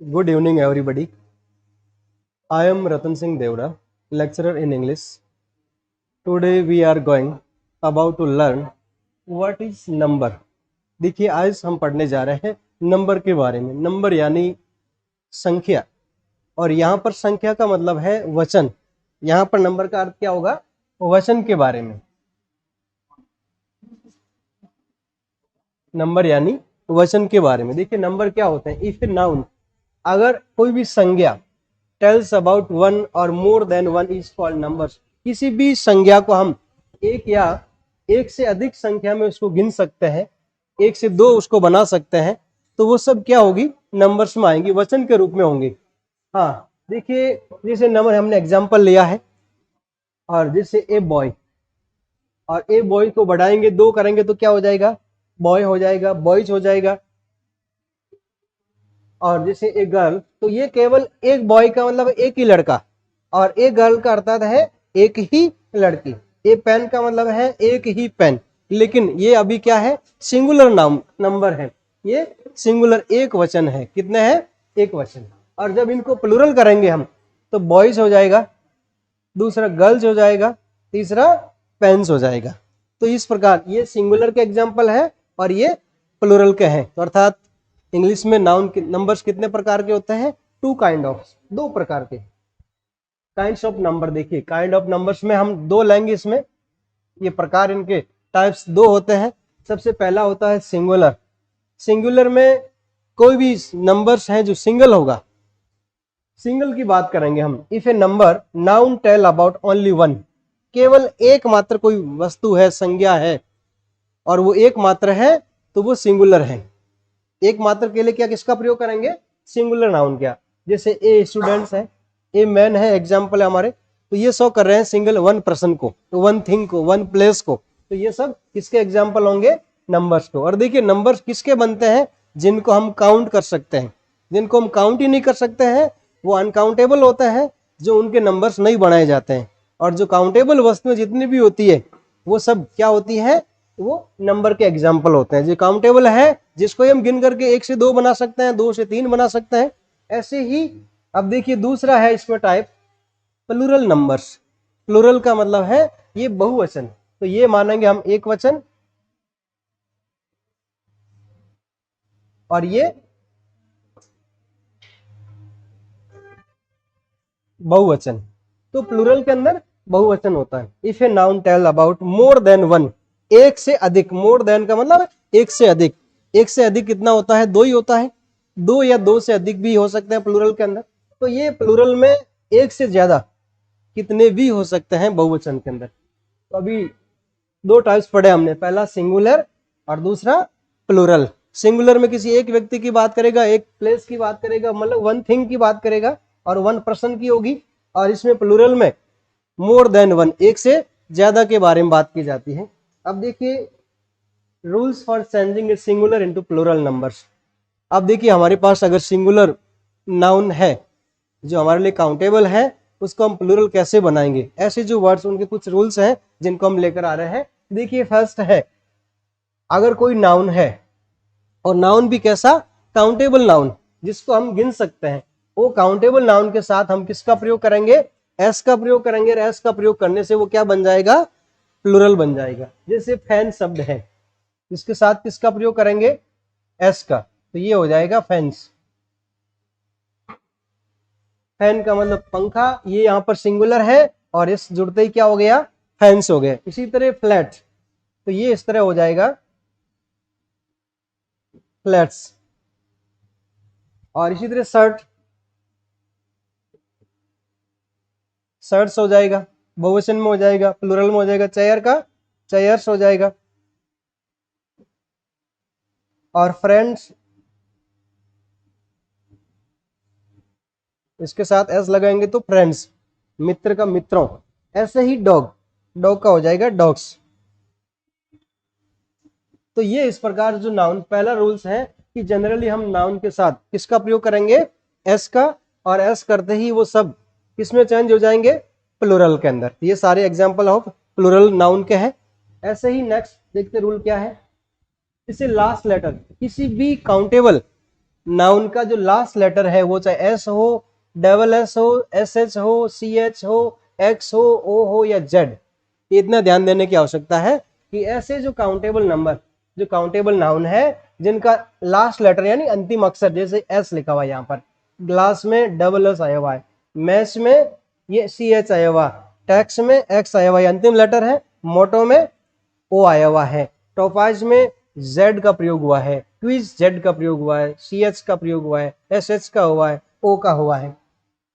Good evening, everybody. I am Ratan Singh Devra, lecturer in English. Today we are going about to learn what is number. देखिए आज हम पढ़ने जा रहे हैं नंबर के बारे में। नंबर यानी संख्या, और यहाँ पर संख्या का मतलब है वचन। यहाँ पर नंबर का अर्थ क्या होगा? वचन के बारे में। नंबर यानी वचन के बारे में। देखिए नंबर क्या होते हैं? इफ ए नाउन, अगर कोई भी संज्ञा टेल्स अबाउट वन और मोर than one is called numbers. किसी भी संज्ञा को हम एक या एक से अधिक संख्या में उसको गिन सकते हैं, एक से दो उसको बना सकते हैं, तो वो सब क्या होगी? नंबर्स में आएंगी, वचन के रूप में होंगे। हाँ देखिए, जैसे नंबर हमने एग्जाम्पल लिया है, और जैसे ए बॉय, और ए बॉय को बढ़ाएंगे, दो करेंगे तो क्या हो जाएगा? बॉय हो जाएगा, बॉयज हो जाएगा। और जैसे एक गर्ल, तो ये केवल एक बॉय का मतलब एक ही लड़का, और एक गर्ल का अर्थात है एक ही लड़की। ए पेन का मतलब है एक ही पेन, लेकिन ये अभी क्या है? सिंगुलर नाउन नंबर है, ये सिंगुलर एक वचन है। कितने हैं? एक वचन। और जब इनको प्लूरल करेंगे हम, तो बॉयज हो जाएगा, दूसरा गर्ल्स हो जाएगा, तीसरा पेन्स हो जाएगा। तो इस प्रकार ये सिंगुलर के एग्जाम्पल है और ये प्लूरल के हैं। तो अर्थात इंग्लिश में नाउन के नंबर्स कितने प्रकार के होते हैं? टू काइंड ऑफ, दो प्रकार के काइंड्स ऑफ नंबर। देखिए काइंड ऑफ नंबर्स में हम दो लेंगे, इसमें ये प्रकार, इनके टाइप्स दो होते हैं। सबसे पहला होता है सिंगुलर। सिंगुलर में कोई भी नंबर्स हैं जो सिंगल होगा, सिंगल की बात करेंगे हम। If a number noun tell about only one, केवल एक मात्र कोई वस्तु है, संज्ञा है, और वो एक मात्र है, तो वो सिंगुलर है। एक मात्र के लिए क्या किसका प्रयोग करेंगे? Singular noun. क्या? जैसे ए स्टूडेंट्स है, ए मैन है, एग्जाम्पल है हमारे, तो ये शो कर रहे हैं सिंगल वन पर्सन को, वन थिंग को, वन प्लेस को। तो ये सब किसके एग्जाम्पल होंगे? नंबर्स को। और देखिए नंबर्स किसके बनते हैं? जिनको हम काउंट कर सकते हैं। जिनको हम काउंट ही नहीं कर सकते हैं वो अनकाउंटेबल होते हैं, जो उनके नंबर्स नहीं बनाए जाते हैं। और जो काउंटेबल वस्तुएं जितनी भी होती है वो सब क्या होती है? वो नंबर के एग्जाम्पल होते हैं। जो काउंटेबल है, जिसको हम गिन करके एक से दो बना सकते हैं, दो से तीन बना सकते हैं, ऐसे ही। अब देखिए दूसरा है इसमें टाइप प्लूरल नंबर्स। प्लूरल का मतलब है ये बहुवचन। तो ये मानेंगे हम एक वचन, और ये बहुवचन। तो प्लूरल के अंदर बहुवचन होता है। If a noun tell about more than one, एक से अधिक। मोर देन का मतलब एक से अधिक। एक से अधिक कितना होता है? दो ही होता है। दो या दो से अधिक भी हो सकते हैं प्लूरल के अंदर। तो ये प्लूरल में एक से ज्यादा कितने भी हो सकते हैं बहुवचन के अंदर। तो अभी दो टाइप्स पढ़े हमने, पहला सिंगुलर और दूसरा प्लूरल। सिंगुलर में किसी एक व्यक्ति की बात करेगा, एक प्लेस की बात करेगा, मतलब वन थिंग की बात करेगा, और वन पर्सन की होगी। और इसमें प्लूरल में मोर देन वन, एक से ज्यादा के बारे में बात की जाती है। अब देखिए rules for changing a singular into plural numbers. अब देखिए हमारे पास अगर सिंगुलर नाउन है जो हमारे लिए काउंटेबल है, उसको हम प्लूरल कैसे बनाएंगे? ऐसे जो वर्ड्स, उनके कुछ रूल्स हैं जिनको हम लेकर आ रहे हैं। देखिए फर्स्ट है, अगर कोई नाउन है, और नाउन भी कैसा? काउंटेबल नाउन, जिसको हम गिन सकते हैं, वो काउंटेबल नाउन के साथ हम किसका प्रयोग करेंगे? एस का प्रयोग करेंगे। और एस का प्रयोग करने से वो क्या बन जाएगा? प्लूरल बन जाएगा। जैसे फैन शब्द है, इसके साथ किसका प्रयोग करेंगे? एस का, तो ये हो जाएगा फैंस। फैन का मतलब पंखा, ये यहाँ पर सिंगुलर है, और इस जुड़ते ही क्या हो गया? फैंस हो गए। इसी तरह फ्लैट, तो ये इस तरह हो जाएगा फ्लैट्स। और इसी तरह शर्ट, शर्ट्स हो जाएगा, बहुवचन में हो जाएगा, प्लूरल में हो जाएगा। चेयर का चेयर्स हो जाएगा। और फ्रेंड्स, इसके साथ एस लगाएंगे तो फ्रेंड्स, मित्र का मित्रों। ऐसे ही डॉग, डॉग का हो जाएगा डॉग्स। तो ये इस प्रकार जो नाउन, पहला रूल्स है कि जनरली हम नाउन के साथ किसका प्रयोग करेंगे? एस का। और एस करते ही वो सब किसमें चेंज हो जाएंगे? प्लूरल के अंदर। ये सारे एग्जांपल ऑफ प्लूरल नाउन के हैं। ऐसे ही नेक्स्ट देखते रूल क्या है। इसे लास्ट लेटर, किसी भी काउंटेबल नाउन का जो लास्ट लेटर है वो चाहे एस हो, डबल एस हो, एस एच हो, सी एच हो, एक्स हो, ओ हो या जेड, इतना ध्यान देने की आवश्यकता है कि ऐसे जो काउंटेबल नंबर, जो काउंटेबल नाउन है जिनका लास्ट लेटर यानी अंतिम अक्षर, जैसे एस लिखा हुआ है यहाँ पर, ग्लास में डबल एस आया हुआ है, मैच में ये सी एच आया हुआ, टैक्स में एक्स आया हुआ, ये अंतिम लेटर है, मोटो में ओ आया हुआ है, टोपाज में जेड का प्रयोग हुआ है, क्विज जेड का प्रयोग हुआ है, सी एच का प्रयोग हुआ है, एस एच का हुआ है, ओ का हुआ है।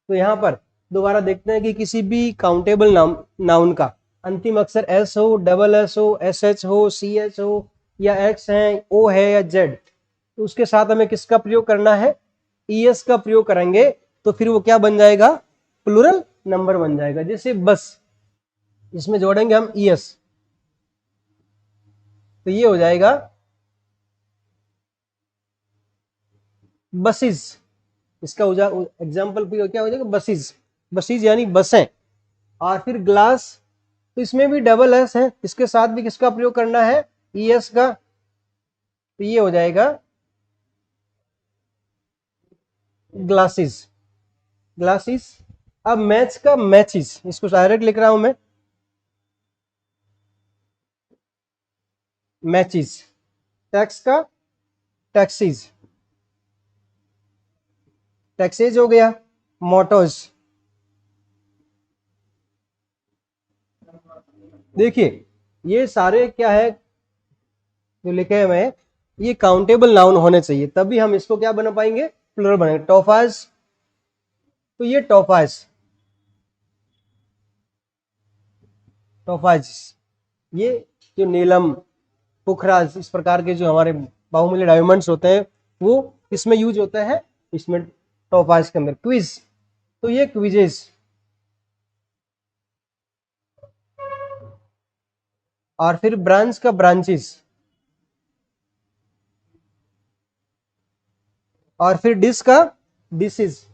तो यहाँ पर दोबारा देखते हैं कि किसी भी काउंटेबल नाउन का अंतिम अक्षर एस हो, डबल एस हो, एस एच हो, सी एच हो या एक्स है, ओ है या जेड, तो उसके साथ हमें किसका प्रयोग करना है, ई एस का प्रयोग करेंगे, तो फिर वो क्या बन जाएगा, प्लूरल नंबर बन जाएगा। जैसे बस, इसमें जोड़ेंगे हम ई एस, तो ये हो जाएगा बसेस, इसका एग्जाम्पल क्या हो जाएगा, बसेस, बसेस यानी बसें। और फिर ग्लास, तो इसमें भी डबल एस है, इसके साथ भी किसका प्रयोग करना है, ई एस का, तो ये हो जाएगा ग्लासेस, ग्लासेस। अब मैच का मैचेस, इसको डायरेक्ट लिख रहा हूं मैं, मैचेस, टैक्स का टैक्सीज, टैक्सेज हो गया, मोटोज। देखिए ये सारे क्या है जो लिखे हुए हैं, ये काउंटेबल नाउन होने चाहिए, तभी हम इसको क्या बना पाएंगे, प्लूरल बनेंगे। टोफाज, तो ये टोफाज, टोफाज, ये जो नीलम, पुखराज, इस प्रकार के जो हमारे बहुमूल्य डायमंड्स होते हैं वो इसमें यूज होता है, इसमें टोपाज के अंदर। क्विज, तो ये क्विजेस, और फिर ब्रांच का ब्रांचेस, और फिर डिश का डिशेज,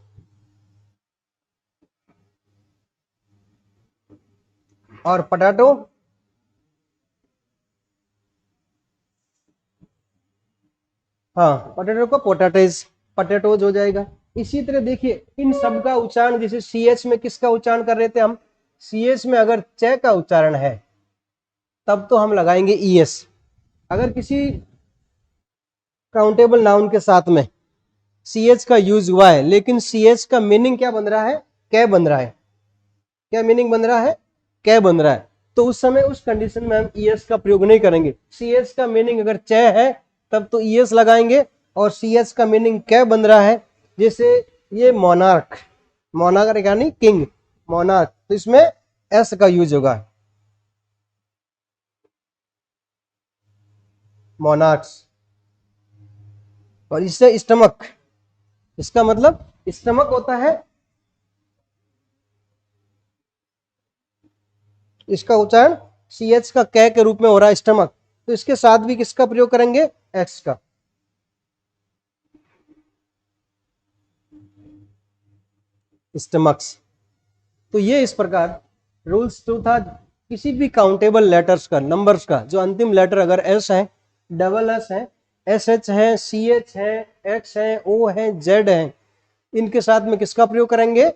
और पटाटो, हाँ पटेटो का पोटाटेज, पटेटोज हो जाएगा। इसी तरह देखिए इन सब का उच्चारण, जैसे सी एच में किसका उच्चारण कर रहे थे हम, सी एच में अगर च का उच्चारण है तब तो हम लगाएंगे ई एस। अगर किसी काउंटेबल नाउन के साथ में सी एच का यूज हुआ है लेकिन सी एच का मीनिंग क्या बन रहा है, कै बन रहा है, क्या मीनिंग बन रहा है, कै बन रहा है, तो उस समय उस कंडीशन में हम ई एस का प्रयोग नहीं करेंगे। सी एच का मीनिंग अगर च है तब तो ई एस लगाएंगे, और सी एच का मीनिंग कै बन रहा है, जैसे ये मोनार्क, मोनार्क यानी किंग, मोनार्क, तो इसमें एस का यूज होगा, मोनार्क्स। और इससे स्टमक, इसका मतलब स्टमक होता है, इसका उच्चारण सी एच का कै के रूप में हो रहा है, स्टमक, तो इसके साथ भी किसका प्रयोग करेंगे, एक्स का, स्टमक्स। तो ये इस प्रकार रूल्स 2 था, किसी भी काउंटेबल लेटर्स का, नंबर्स का जो अंतिम लेटर अगर एस है, डबल एस है, एस एच है, सी एच है, एक्स है, ओ है, जेड है, इनके साथ में किसका प्रयोग करेंगे,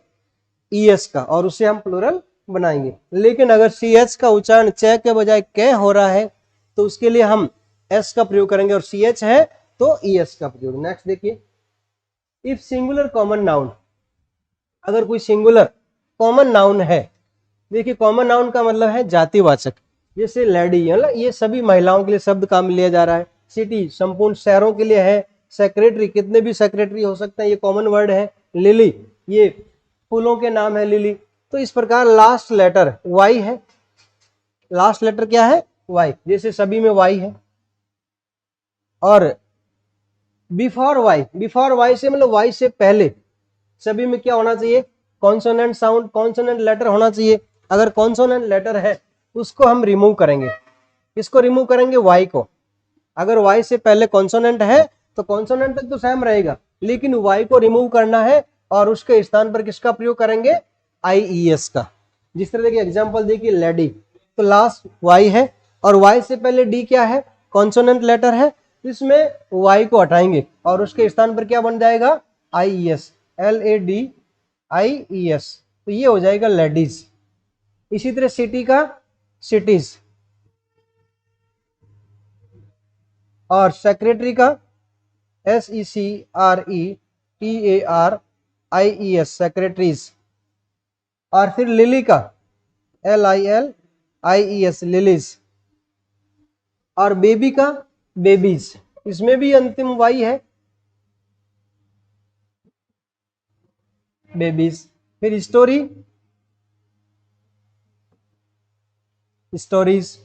ई एस का, और उसे हम प्लूरल बनाएंगे। लेकिन अगर सी एच का उच्चारण च के बजाय कै हो रहा है तो उसके लिए हम एस का प्रयोग करेंगे, और सी एच है तो ई एस का प्रयोग। नेक्स्ट देखिए, इफ सिंगुलर कॉमन नाउन, अगर कोई सिंगुलर कॉमन नाउन है, देखिए कॉमन नाउन का मतलब है जातिवाचक, जैसे लेडी, ये सभी महिलाओं के लिए शब्द काम लिया जा रहा है, सिटी संपूर्ण शहरों के लिए है, सेक्रेटरी कितने भी सेक्रेटरी हो सकते हैं, ये कॉमन वर्ड है, लिली ये फूलों के नाम है लिली। तो इस प्रकार लास्ट लेटर वाई है, लास्ट लेटर क्या है, वाई, जैसे सभी में वाई है। और बिफोर वाई, बिफोर वाई से मतलब वाई से पहले सभी में क्या होना चाहिए, कॉन्सोनेंट साउंड, कॉन्सोनेंट लेटर होना चाहिए। अगर कॉन्सोनेंट लेटर है उसको हम रिमूव करेंगे, किसको रिमूव करेंगे, वाई को। अगर वाई से पहले कॉन्सोनेंट है तो कॉन्सोनेंट तक तो सेम रहेगा, लेकिन वाई को रिमूव करना है और उसके स्थान पर किसका प्रयोग करेंगे, आई ई एस का। जिस तरह देखिए एग्जांपल देखिए, लेडी, तो लास्ट वाई है और वाई से पहले डी क्या है, कॉन्सोनेंट लेटर है, इसमें वाई को हटाएंगे और उसके स्थान पर क्या बन जाएगा, IES, LADIES, तो ये हो जाएगा लेडीज। इसी तरह सिटी का सिटीज, और सेक्रेटरी का SECRETARIES, सेक्रेटरीज। और फिर लिली का LILIES, लिलीज। और बेबी का बेबीज, इसमें भी अंतिम वाई है, बेबीज। फिर स्टोरी, स्टोरीज।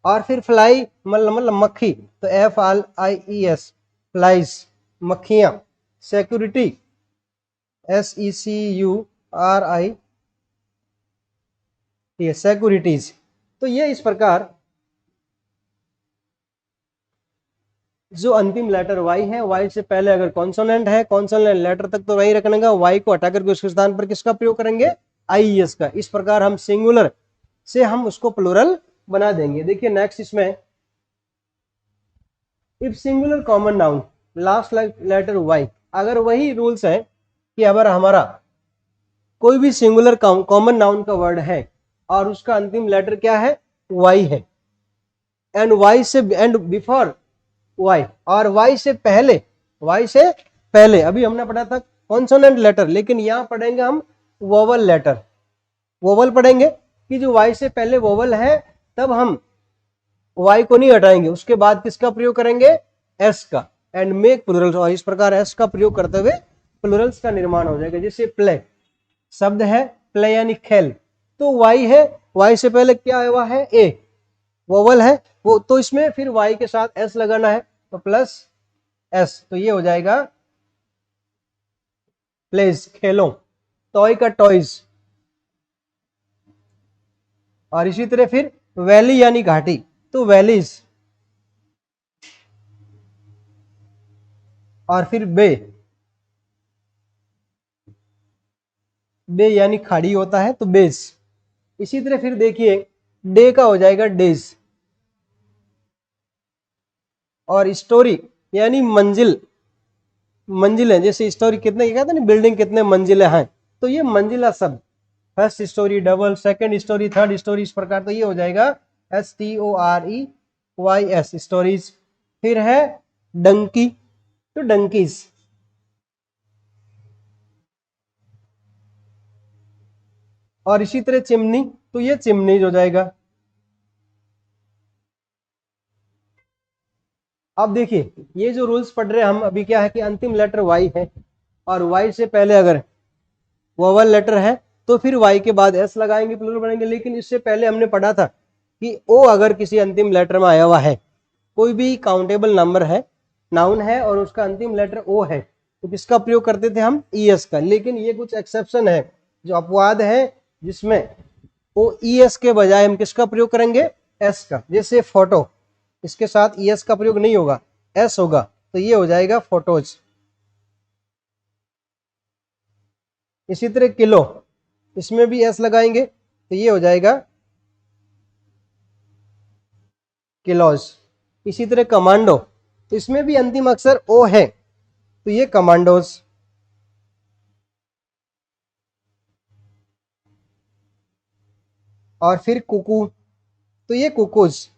और फिर फ्लाई मतलब मक्खी, तो FLIES, फ्लाइज, मक्खियां। Security, SECURI, securities. तो ये इस प्रकार जो अंतिम लेटर वाई है, वाई से पहले अगर कॉन्सोनेंट है, कॉन्सोनेंट लेटर तक तो वही रखने का, वाई को हटा करके उसके स्थान पर किसका प्रयोग करेंगे, IES का। इस प्रकार हम सिंगुलर से हम उसको प्लूरल बना देंगे। देखिए नेक्स्ट इसमें, if singular common noun last letter Y, अगर वही रूल्स है कि अगर हमारा कोई भी सिंगुलर कॉमन नाउन का वर्ड है और उसका अंतिम लेटर क्या है, वाई है, एंड वाई से एंड बिफोर वाई, और वाई से पहले, वाई से पहले अभी हमने पढ़ा था कॉन्सोनेंट लेटर, लेकिन यहां पढ़ेंगे हम वोवल लेटर। वोवल पढ़ेंगे कि जो वाई से पहले वोवल है तब हम वाई को नहीं हटाएंगे, उसके बाद किसका प्रयोग करेंगे, एस का, एंड मेक प्लूरल्स। और इस प्रकार एस का प्रयोग करते हुए प्लूरल्स का निर्माण हो जाएगा। जैसे प्ले शब्द है, प्ले यानी खेल, तो वाई है, वाई से पहले क्या आया हुआ है, ए, वोवल है वो, तो इसमें फिर वाई के साथ एस लगाना है, तो प्लस एस, तो ये हो जाएगा प्लेज, खेलों। टॉय का टॉयज। और इसी तरह फिर वैली यानी घाटी, तो वैलीज। और फिर बे, बे यानी खाड़ी होता है, तो बेस। इसी तरह फिर देखिए डे का हो जाएगा डेज। और स्टोरी यानी मंजिल, मंजिलें, जैसे स्टोरी कितने कहते हैं ना, बिल्डिंग कितने मंजिलें हैं, तो ये मंजिला शब्द, first story, double, second story, third story, इस प्रकार, तो ये हो जाएगा STOREYS, स्टोरीज। फिर है डंकी, तो डंकीज। और इसी तरह चिमनी, तो ये चिमनीज हो जाएगा। अब देखिए ये जो रूल्स पढ़ रहे हैं हम अभी, क्या है कि अंतिम लेटर वाई है और वाई से पहले अगर वोवल लेटर है तो फिर वाई के बाद एस लगाएंगे, प्लूरल बनेंगे। लेकिन इससे पहले हमने पढ़ा था कि ओ अगर किसी अंतिम लेटर में आया हुआ है, कोई भी काउंटेबल नंबर है, नाउन है और उसका अंतिम लेटर ओ है, तो किसका प्रयोग करते थे हम, ES का। लेकिन ये कुछ एक्सेप्शन है, जो अपवाद है, जिसमें ओ ES के बजाय हम किसका प्रयोग करेंगे, एस का। जैसे फोटो, इसके साथ ES का प्रयोग नहीं होगा, एस होगा, तो ये हो जाएगा फोटोज। इसी तरह किलो, इसमें भी एस लगाएंगे, तो ये हो जाएगा किलोज। इसी तरह कमांडो, तो इसमें भी अंतिम अक्षर ओ है, तो ये कमांडोज। और फिर कुकू, तो ये कुकूज।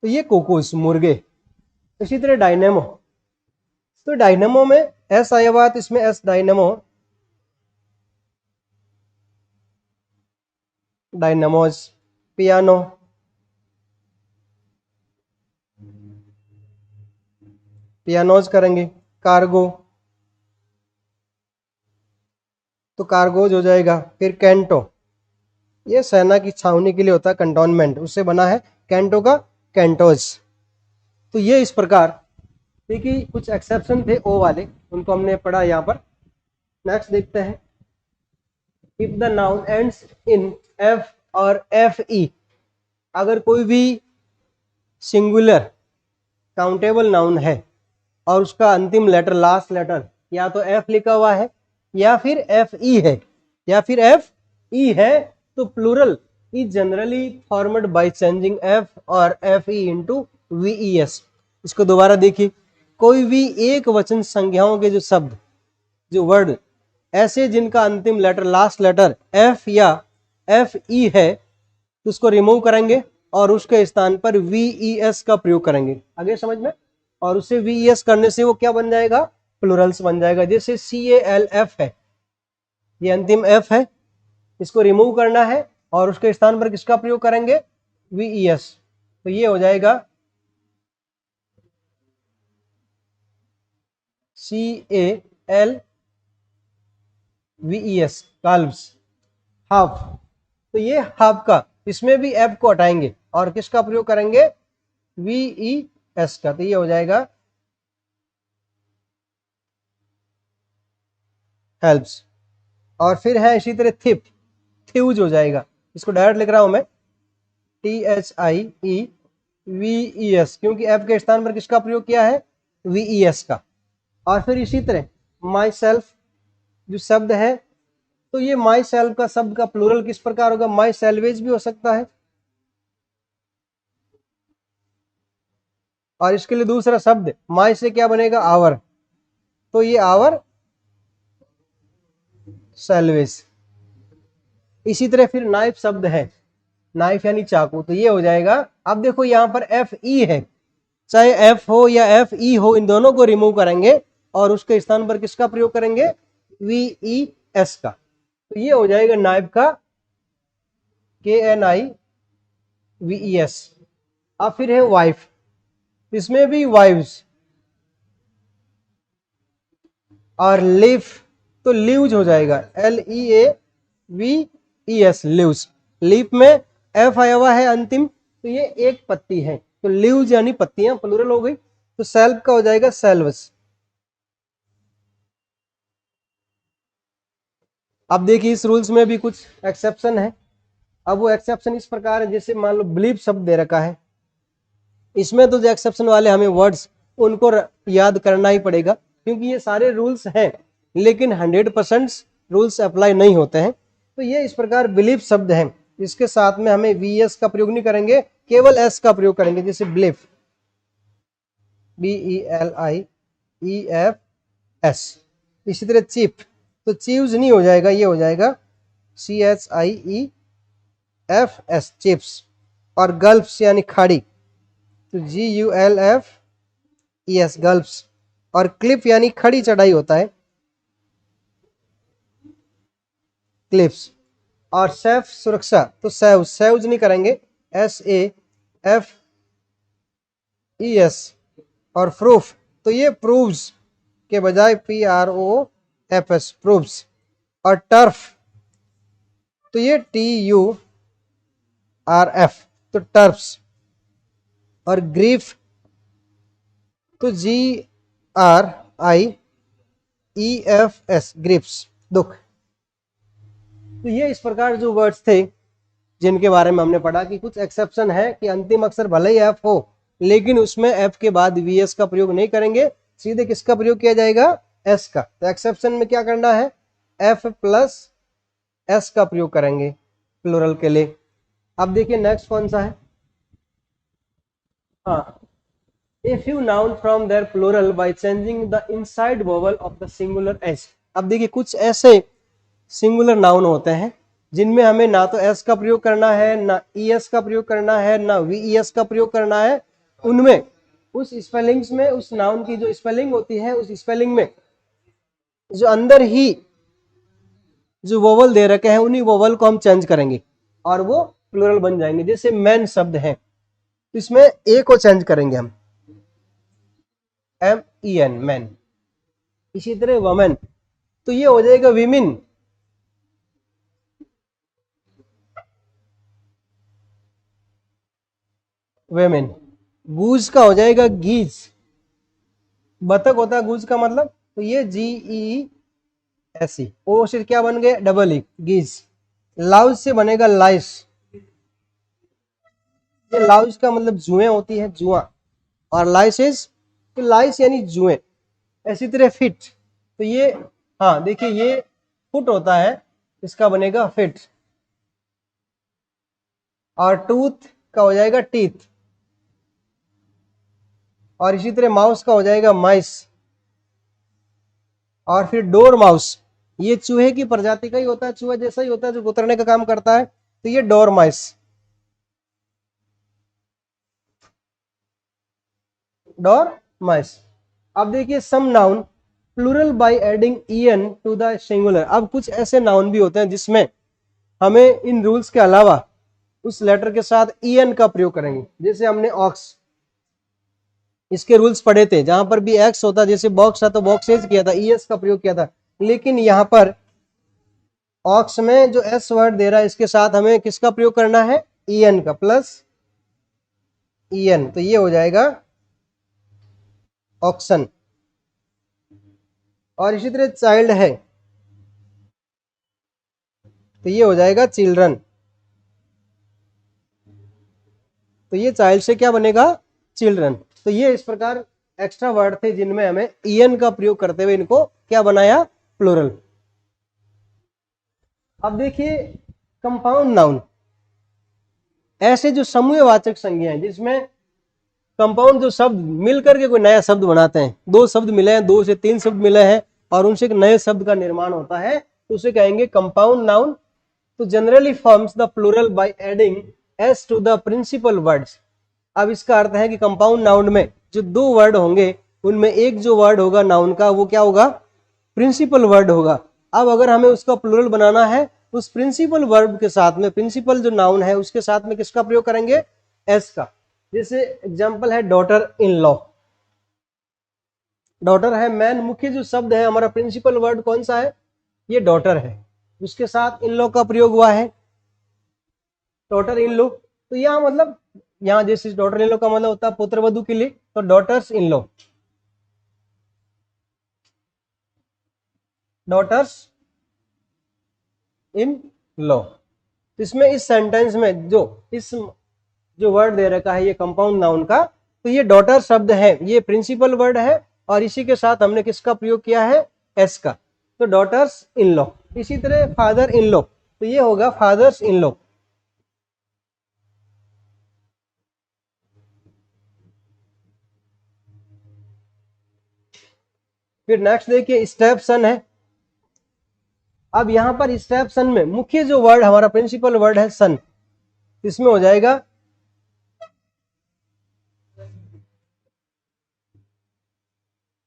तो ये कुकूज, मुर्गे। इसी तरह डायनेमो, तो डायनेमो में एस आया हुआ, तो इसमें एस डायनेमो, डायनेमोज। पियानो, पियानोज करेंगे। कार्गो, तो कार्गोज हो जाएगा। फिर कैंटो, ये सेना की छावनी के लिए होता है, कंटोनमेंट, उससे बना है कैंटो का, कैंटोज। तो ये इस प्रकार, देखिए कुछ एक्सेप्शन थे ओ वाले, उनको हमने पढ़ा यहाँ पर। नेक्स्ट देखते हैं, if the noun ends in F और FE, अगर कोई भी सिंगुलर काउंटेबल नाउन है और उसका अंतिम लेटर, लास्ट लेटर, या तो F लिखा हुआ है या फिर एफ ई है, या फिर एफ ई है, तो plural is generally formed by changing F और F E into V E S. इसको दोबारा देखिए, कोई भी एक वचन संज्ञाओं के जो शब्द, जो वर्ड ऐसे जिनका अंतिम लेटर, लास्ट लेटर एफ या एफ ई है, तो उसको रिमूव करेंगे और उसके स्थान पर वी ई एस का प्रयोग करेंगे। आगे समझ में? और उसे वी ई एस करने से वो क्या बन जाएगा? प्लूरल्स बन जाएगा। जैसे सी ए एल एफ है, ये अंतिम एफ है, इसको रिमूव करना है और उसके स्थान पर किसका प्रयोग करेंगे? V E S. तो ये हो जाएगा C A L V E S, calves, half. तो ये हाफ का, इसमें भी एफ को हटाएंगे और किसका प्रयोग करेंगे? वी ई एस का। तो ये हो जाएगा हेल्प्स। और फिर है इसी तरह थिप, थ्यूज हो जाएगा। इसको डायरेक्ट लिख रहा हूं मैं, T H I E V E S, क्योंकि एफ के स्थान पर किसका प्रयोग किया है? वी ई एस का। और फिर इसी तरह माई सेल्फ जो शब्द है, तो ये माई सेल्फ का शब्द का प्लूरल किस प्रकार होगा? माई सेल्वेज भी हो सकता है। और इसके लिए दूसरा शब्द माई से क्या बनेगा? आवर। तो ये आवर सेल्वेज। इसी तरह फिर नाइफ शब्द है, नाइफ यानी चाकू, तो ये हो जाएगा, अब देखो यहां पर एफ ई है, चाहे एफ हो या एफ ई हो, इन दोनों को रिमूव करेंगे और उसके स्थान पर किसका प्रयोग करेंगे? वी ई एस का। तो ये हो जाएगा नाइफ का के N I we E S. अब फिर है वाइफ, इसमें भी वाइव्स। और लिव, तो लिव्स हो जाएगा, L E A V E S, leaves. Leaf में एफ आया हुआ है अंतिम, तो ये एक पत्ती है, तो लिव्स यानी पत्तियां, प्लूरल हो गई। तो सेल्फ का हो जाएगा सेल्व्स। अब देखिए इस रूल्स में भी कुछ एक्सेप्शन है। अब वो एक्सेप्शन इस प्रकार है, जैसे मान लो बिलीव शब्द दे रखा है, इसमें तो जो एक्सेप्शन वाले हमें वर्ड्स उनको याद करना ही पड़ेगा, क्योंकि ये सारे रूल्स हैं लेकिन 100% रूल्स अप्लाई नहीं होते हैं। तो ये इस प्रकार बिलीव शब्द है, इसके साथ में हमें वी एस का प्रयोग नहीं करेंगे, केवल एस का प्रयोग करेंगे। जैसे believe, B E L I E F S. इसी तरह चीफ, तो चीव्स नहीं हो जाएगा, ये हो जाएगा C H I E F S, chiefs. और गल्फ्स यानी खाड़ी, तो G U L F E S, gulfs. और क्लिफ यानी खड़ी चढ़ाई होता है, क्लिप्स। और सेफ सुरक्षा, तो सेव, सेव्स नहीं करेंगे, S A F E S. और प्रूफ, तो ये प्रूव्स के बजाय P R O F S, proves. और टर्फ, तो ये टी यू आर एफ, तो टर्फ्स। और ग्रीफ, तो G R I E F S, griefs, दुख। तो ये इस प्रकार जो वर्ड्स थे जिनके बारे में हमने पढ़ा कि कुछ एक्सेप्शन है कि अंतिम अक्षर भले ही एफ हो लेकिन उसमें एफ के बाद वी एस का प्रयोग नहीं करेंगे, सीधे किसका प्रयोग किया जाएगा? एस का। तो एक्सेप्शन में क्या करना है? एफ प्लस एस का प्रयोग करेंगे प्लूरल के लिए। अब देखिए नेक्स्ट कौन सा है? हाँ, A few noun from their plural by changing the inside vowel of the singular s। अब देखिए कुछ ऐसे सिंगुलर नाउन होते हैं जिनमें हमें ना तो एस का प्रयोग करना है, ना ई एस का प्रयोग करना है, ना वी ई एस का प्रयोग करना है। उनमें उस स्पेलिंग्स में, उस नाउन की जो स्पेलिंग होती है, उस स्पेलिंग में जो अंदर ही जो वोवल दे रखे हैं उन्हीं वोवल को हम चेंज करेंगे और वो प्लूरल बन जाएंगे। जैसे मैन शब्द है, तो इसमें ए को चेंज करेंगे हम, एम ई एन, मैन। इसी तरह वमेन, तो ये हो जाएगा विमिन। वेमेन। गूज का हो जाएगा गीज, बतख होता है गूज का मतलब, तो ये जी ई एस ई, ओ से क्या बन गए? Double E, गीज। लाउज से बनेगा लाइस, ये लाउज का मतलब जुएं होती है, जुआ। और लाइसेस, तो लाइस यानी जुएं। इसी तरह फिट, तो ये हाँ देखिए, ये फुट होता है, इसका बनेगा फिट, और टूथ का हो जाएगा टीथ, और इसी तरह माउस का हो जाएगा माइस, और फिर डोर माउस, ये चूहे की प्रजाति का ही होता है, चूहा जैसा ही होता है जो कुतरने का काम करता है, तो ये डोर माइस, डोर माइस। अब देखिए some noun plural by adding en to the singular. अब कुछ ऐसे नाउन भी होते हैं जिसमें हमें इन रूल्स के अलावा उस लेटर के साथ en का प्रयोग करेंगे। जैसे हमने ऑक्स, इसके रूल्स पढ़े थे, जहां पर भी एक्स होता, जैसे बॉक्स था तो बॉक्सेज किया था, es का प्रयोग किया था, लेकिन यहां पर ऑक्स में जो एस वर्ड दे रहा है इसके साथ हमें किसका प्रयोग करना है, en का, प्लस en, तो ये हो जाएगा ऑक्सन। और इसी तरह चाइल्ड है तो ये हो जाएगा चिल्ड्रन, तो ये चाइल्ड से क्या बनेगा, चिल्ड्रन। तो ये इस प्रकार एक्स्ट्रा वर्ड थे जिनमें हमें en का प्रयोग करते हुए इनको क्या बनाया, प्लूरल। अब देखिए कंपाउंड नाउन, ऐसे जो समूहवाचक संज्ञा है जिसमें कंपाउंड जो शब्द मिलकर के कोई नया शब्द बनाते हैं, दो शब्द मिले हैं, दो से तीन शब्द मिले हैं और उनसे एक नए शब्द का निर्माण होता है, तो उसे कहेंगे कंपाउंड नाउन। तो generally forms the plural by adding S to the principal words. अब इसका अर्थ है कि कंपाउंड नाउन में जो दो वर्ड होंगे उनमें एक जो वर्ड होगा नाउन का वो क्या होगा, प्रिंसिपल वर्ड होगा। अब अगर हमें उसका प्लूरल बनाना है, उस प्रिंसिपल वर्ब के साथ में, प्रिंसिपल जो नाउन है उसके साथ में किसका प्रयोग करेंगे, एस का। जैसे एग्जांपल है डॉटर इन लॉ, डॉटर है मैन, मुख्य जो शब्द है हमारा प्रिंसिपल वर्ड कौन सा है, ये डॉटर है, उसके साथ इन लॉ का प्रयोग हुआ है, डॉटर इन लॉ। तो यहाँ मतलब, यहाँ जैसे डॉटर इन लॉ का मतलब होता है पुत्र वधु के लिए, तो daughters in law, daughters in law. इसमें इस सेंटेंस में जो इस जो वर्ड दे रखा है ये कंपाउंड नाउन का, तो ये डॉटर शब्द है, ये प्रिंसिपल वर्ड है, और इसी के साथ हमने किसका प्रयोग किया है, एस का, तो डॉटर्स इन लॉ। इसी तरह फादर इन लॉ, तो ये होगा फादर्स इन लॉ। फिर नेक्स्ट देखिए स्टेप सन है। अब यहां पर स्टेप सन में मुख्य जो वर्ड हमारा प्रिंसिपल वर्ड है सन, इसमें हो जाएगा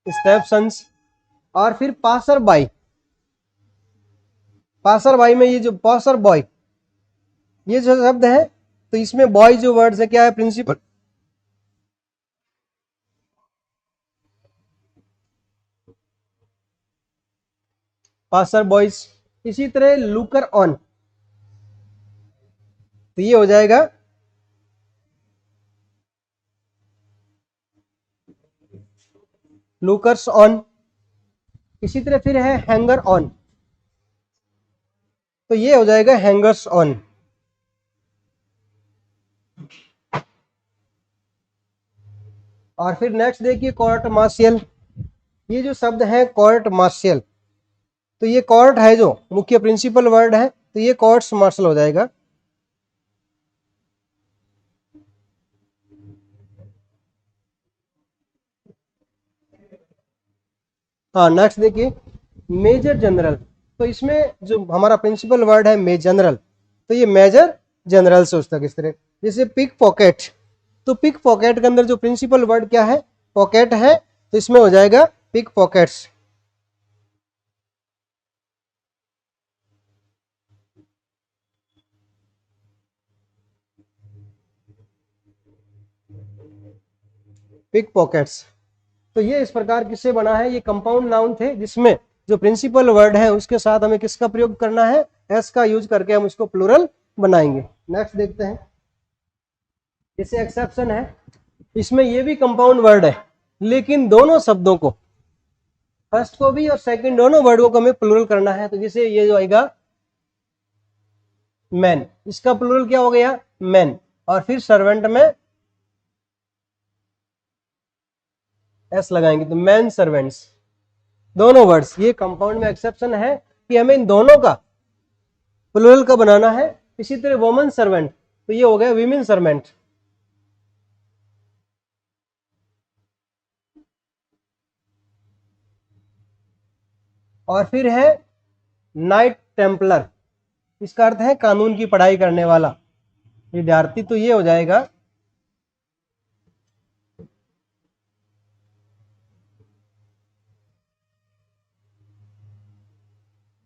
स्टेप सन्स। और फिर पासर बाई, पासर बाई में ये जो पासर बॉय, ये जो शब्द है, तो इसमें बॉय जो वर्ड है क्या है, प्रिंसिपल, पासर बॉयज। इसी तरह लुकर ऑन, तो ये हो जाएगा लुकर्स ऑन। इसी तरह फिर है हैंगर ऑन, तो ये हो जाएगा हैंगर्स ऑन। और फिर नेक्स्ट देखिए कोर्ट मार्शियल, ये जो शब्द है कोर्ट मार्शियल, तो ये कोर्ट है जो मुख्य प्रिंसिपल वर्ड है, तो ये कोर्ट्स मार्शल हो जाएगा। हाँ नेक्स्ट देखिए मेजर जनरल, तो इसमें जो हमारा प्रिंसिपल वर्ड है मे जनरल, तो ये मेजर जनरल से उसका किस तरह, जैसे पिक पॉकेट, तो पिक पॉकेट के अंदर जो प्रिंसिपल वर्ड क्या है, पॉकेट है, तो इसमें हो जाएगा पिक पॉकेट्स। Pick pockets. तो ये इस प्रकार किससे बना है, ये कंपाउंड नाउन थे जिसमें जो प्रिंसिपल वर्ड है उसके साथ हमें किसका प्रयोग करना है, एस का यूज करके हम उसको प्लूरल बनाएंगे। नेक्स्ट देखते हैं, जैसे एक्सेप्शन है, इसमें ये भी कंपाउंड वर्ड है लेकिन दोनों शब्दों को, फर्स्ट को भी और सेकंड दोनों वर्डों को हमें प्लूरल करना है। तो जैसे ये जो आएगा मैन, इसका प्लूरल क्या हो गया, मैन, और फिर सर्वेंट में एस लगाएंगे तो मैन सर्वेंट्स। दोनों वर्ड्स, ये कंपाउंड में एक्सेप्शन है कि हमें इन दोनों का प्लूरल का बनाना है। इसी तरह वुमन सर्वेंट, तो ये हो गया वीमेन सर्वेंट। और फिर है नाइट टेम्पलर, इसका अर्थ है कानून की पढ़ाई करने वाला विद्यार्थी, तो ये हो जाएगा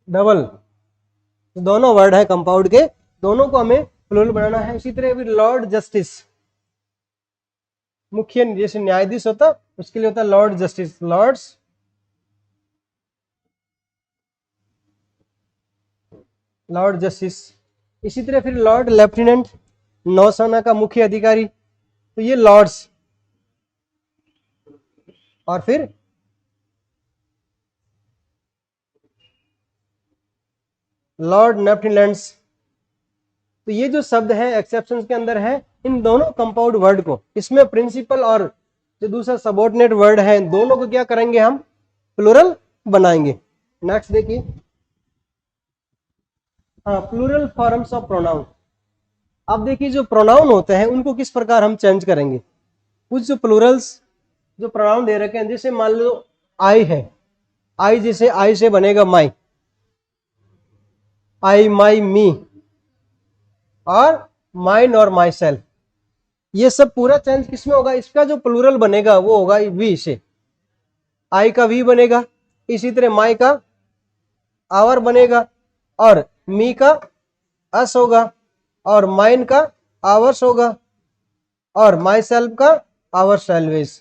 डबल। तो दोनों वर्ड है कंपाउंड के, दोनों को हमें प्लूरल बनाना है। इसी तरह फिर लॉर्ड जस्टिस, मुख्य जैसे न्यायाधीश होता उसके लिए होता lord justice, lords. Lord justice. इसी तरह फिर लॉर्ड लेफ्टिनेंट, नौसेना का मुख्य अधिकारी, तो ये लॉर्ड्स। और फिर लॉर्ड लेफ्टिनेंट्स। तो ये जो शब्द है एक्सेप्शंस के अंदर है, इन दोनों कंपाउंड वर्ड को, इसमें प्रिंसिपल और जो दूसरा सबऑर्डिनेट वर्ड है, दोनों को क्या करेंगे हम प्लूरल बनाएंगे। नेक्स्ट देखिए, हाँ प्लूरल फॉर्म्स ऑफ प्रोनाउन। अब देखिए जो प्रोनाउन होते हैं उनको किस प्रकार हम चेंज करेंगे। कुछ जो प्लूरल्स जो प्रोनाउन दे रखे हैं, जैसे मान लो आई है, आई जैसे आई से बनेगा माई, आई माई मी और माइन और माई सेल्फ, ये सब पूरा चेंज किसमें होगा, इसका जो प्लूरल बनेगा वो होगा वी से, आई का वी बनेगा। इसी तरह माई का आवर बनेगा और मी का अस होगा और माइन का आवर्स होगा और माई सेल्फ का आवर सेल्वेज।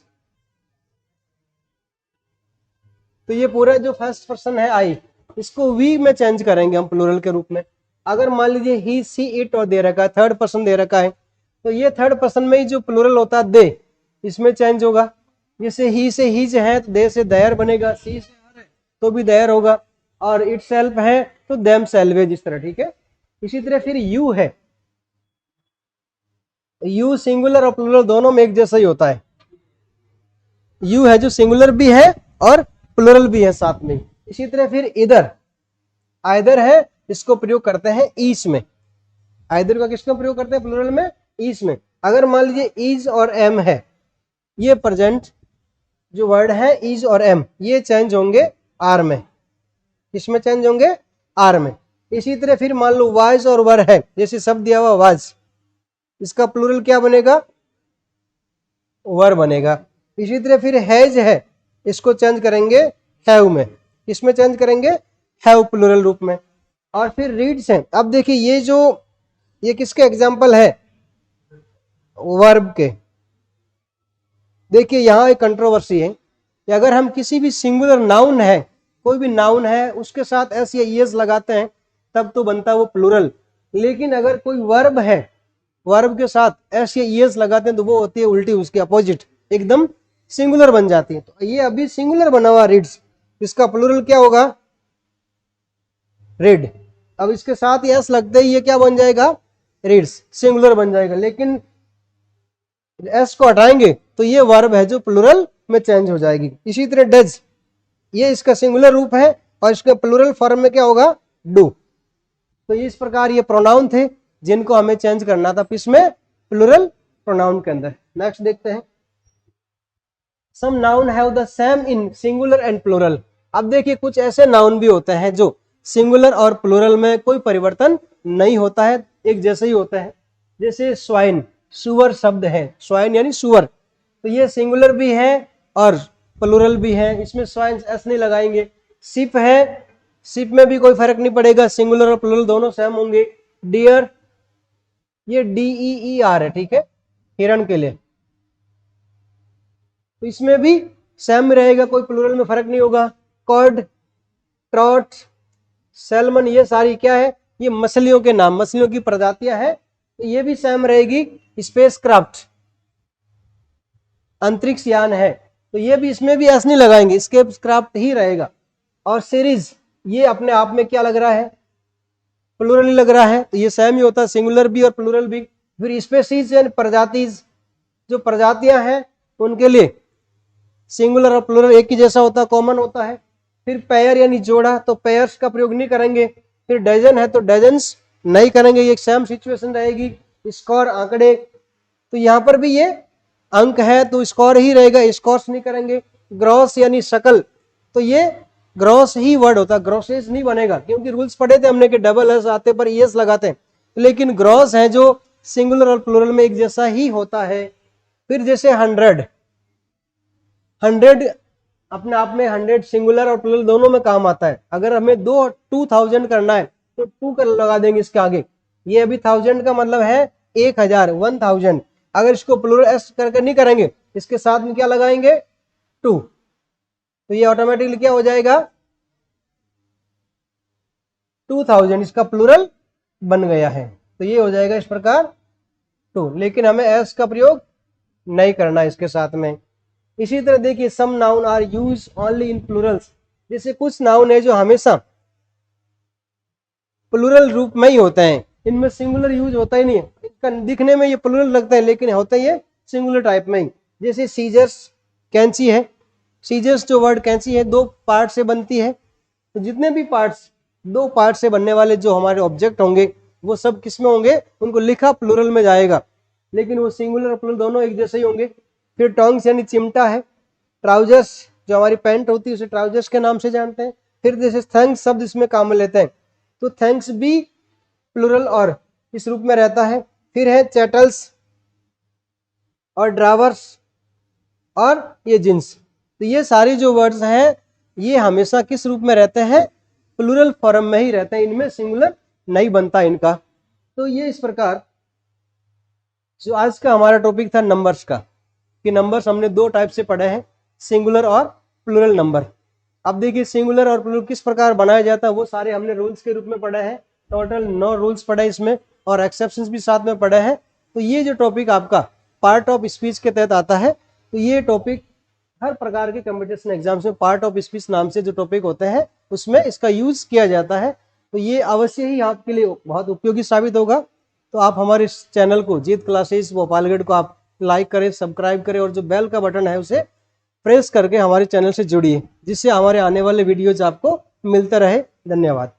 तो ये पूरा जो फर्स्ट पर्सन है आई, इसको वी में चेंज करेंगे हम प्लूरल के रूप में। अगर मान लीजिए ही सी इट और दे रखा है, थर्ड पर्सन दे रखा है, तो ये थर्ड पर्सन में ही जो प्लूरल होता है दे, इसमें चेंज होगा। जैसे ही से हीज है तो दे से दयर बनेगा, सी से हर है तो भी दयर होगा और इट सेल्फ है तो देम सेल्वेज, इस तरह। ठीक है। इसी तरह फिर यू है, यू सिंगुलर और प्लूरल दोनों में एक जैसा ही होता है। यू है जो सिंगुलर भी है और प्लूरल भी है साथ में। इसी तरह फिर इधर, आइदर है, इसको प्रयोग करते हैं ईच में। आइदर का किसका प्रयोग करते हैं प्लूरल में, ईच में। अगर मान लीजिए इज और एम है, ये प्रेजेंट जो वर्ड है इज और एम, ये चेंज होंगे आर में। किसमें चेंज होंगे, आर में। इसी तरह फिर मान लो वाज और वर है, जैसे शब्द दिया हुआ वाज, इसका प्लूरल क्या बनेगा, वर बनेगा। इसी तरह फिर हैज है, इसको चेंज करेंगे हैव में। इसमें चेंज करेंगे हैव प्लूरल रूप में। और फिर रीड्स हैं। अब देखिए ये जो ये किसके एग्जाम्पल है, वर्ब के। देखिए यहां एक कंट्रोवर्सी है कि अगर हम किसी भी सिंगुलर नाउन है, कोई भी नाउन है, उसके साथ एस या ईएस लगाते हैं तब तो बनता है वो प्लूरल। लेकिन अगर कोई वर्ब है, वर्ब के साथ एस या ईएस लगाते हैं तो वो होती है उल्टी, उसके अपोजिट, एकदम सिंगुलर बन जाती है। तो ये अभी सिंगुलर बना हुआ रीड्स, इसका प्लूरल क्या होगा, रीड। अब इसके साथ एस लगते ही ये क्या बन जाएगा, रीड्स, सिंगुलर बन जाएगा। लेकिन एस को हटाएंगे तो ये वर्ब है जो प्लूरल में चेंज हो जाएगी। इसी तरह डज, ये इसका सिंगुलर रूप है और इसके प्लूरल फॉर्म में क्या होगा, डू। तो इस प्रकार ये प्रोनाउन थे जिनको हमें चेंज करना था इसमें प्लूरल प्रोनाउन के अंदर। नेक्स्ट देखते हैं, some noun have the same in singular and plural. अब देखिए कुछ ऐसे नाउन भी होते हैं जो सिंगुलर और प्लूरल में कोई परिवर्तन नहीं होता है, एक जैसे ही होता है। जैसे स्वाइन, सुअर शब्द है, स्वाइन यानी सुअर, तो ये सिंगुलर भी है और प्लूरल भी है, इसमें स्वाइन एस नहीं लगाएंगे। शिप है, शिप में भी कोई फर्क नहीं पड़ेगा, सिंगुलर और प्लूरल दोनों सेम होंगे। डियर, ये DEER है, ठीक है, हिरण के लिए, तो इसमें भी सेम रहेगा, कोई प्लूरल में फर्क नहीं होगा। कॉड, ट्रॉट, सैल्मन, ये सारी क्या है, ये मछलियों के नाम, मछलियों की प्रजातियां हैं, तो ये भी सेम रहेगी। स्पेस क्राफ्ट, अंतरिक्ष यान है, तो ये भी, इसमें भी एस नहीं लगाएंगे, स्केप क्राफ्ट ही रहेगा। और सीरीज, ये अपने आप में क्या लग रहा है, प्लूरल ही लग रहा है, तो ये सेम ही होता है, सिंगुलर भी और प्लूरल भी। फिर स्पेसीज यानी प्रजातिज, जो प्रजातियां हैं उनके लिए सिंगुलर और प्लूरल एक ही जैसा होता है, कॉमन होता है। फिर पेयर यानी जोड़ा, तो पेयर्स का प्रयोग नहीं करेंगे। फिर डजन है तो डजन्स नहीं करेंगे, ये सेम सिचुएशन रहेगी। स्कोर आंकड़े, तो यहाँ पर भी ये अंक है तो स्कोर ही रहेगा, स्कोर्स नहीं करेंगे। ग्रॉस यानी शकल, तो ये ग्रॉस ही वर्ड होता है, ग्रॉसेस नहीं बनेगा, क्योंकि रूल्स पढ़े थे हमने कि डबल एस आते पर एस लगाते हैं, लेकिन ग्रॉस है जो सिंगुलर और प्लूरल में एक जैसा ही होता है। फिर जैसे 100 अपने आप में 100 सिंगुलर और प्लूरल दोनों में काम आता है। अगर हमें 2000 करना है तो 2 कर लगा देंगे इसके आगे। ये अभी 1000 का मतलब है 1000। अगर इसको प्लूरल एस करके नहीं करेंगे, इसके साथ में क्या लगाएंगे 2, तो ये ऑटोमेटिकली क्या हो जाएगा 2000, इसका प्लूरल बन गया है। तो ये हो जाएगा इस प्रकार 2, लेकिन हमें एस का प्रयोग नहीं करना इसके साथ में। इसी तरह देखिए some noun are use only in plurals, जैसे कुछ नाउन है जो हमेशा प्लूरल रूप में ही होते हैं, इनमें सिंगुलर यूज होता ही नहीं है। इसका दिखने में ये प्लूरल लगता है लेकिन होता ही है सिंगुलर टाइप में ही। जैसे सीजर्स, कैंची है। सीजर्स जो वर्ड कैंची है 2 पार्ट से बनती है, तो जितने भी पार्ट्स 2 पार्ट से बनने वाले जो हमारे ऑब्जेक्ट होंगे वो सब किस में होंगे, उनको लिखा प्लूरल में जाएगा, लेकिन वो सिंगुलर और प्लूरल दोनों एक जैसे ही होंगे। फिर टोंग्स यानी चिमटा है। ट्राउजर्स जो हमारी पैंट होती है उसे ट्राउजर्स के नाम से जानते हैं। फिर जैसे थैंक्स शब्द इसमें काम में लेते हैं, तो थैंक्स भी प्लूरल और इस रूप में रहता है। फिर है चैटल्स और ड्रावर्स और ये जींस, तो ये सारी जो वर्ड्स हैं ये हमेशा किस रूप में रहते हैं, प्लूरल फॉर्म में ही रहते हैं, इनमें सिंगुलर नहीं बनता इनका। तो ये इस प्रकार जो आज का हमारा टॉपिक था नंबर्स का, कि नंबर्स हमने 2 टाइप से पढ़े हैं, सिंगुलर और प्लूरल नंबर। अब देखिए सिंगुलर और प्लूरल किस प्रकार बनाया जाता है वो सारे हमने रूल्स के रूप में पढ़े हैं। टोटल 9 रूल्स पढ़े इसमें और एक्सेप्शंस भी साथ में पढ़े हैं। तो ये जो टॉपिक आपका पार्ट ऑफ स्पीच के तहत आता है, तो ये टॉपिक हर प्रकार के कंपटीशन एग्जाम्स में पार्ट ऑफ स्पीच नाम से जो टॉपिक होते हैं उसमें इसका यूज किया जाता है। तो ये अवश्य ही आपके लिए बहुत उपयोगी साबित होगा। तो आप हमारे इस चैनल को जीत क्लासेस भोपालगढ़ को आप लाइक करें, सब्सक्राइब करें और जो बेल का बटन है उसे प्रेस करके हमारे चैनल से जुड़िए, जिससे हमारे आने वाले वीडियोज आपको मिलते रहे। धन्यवाद।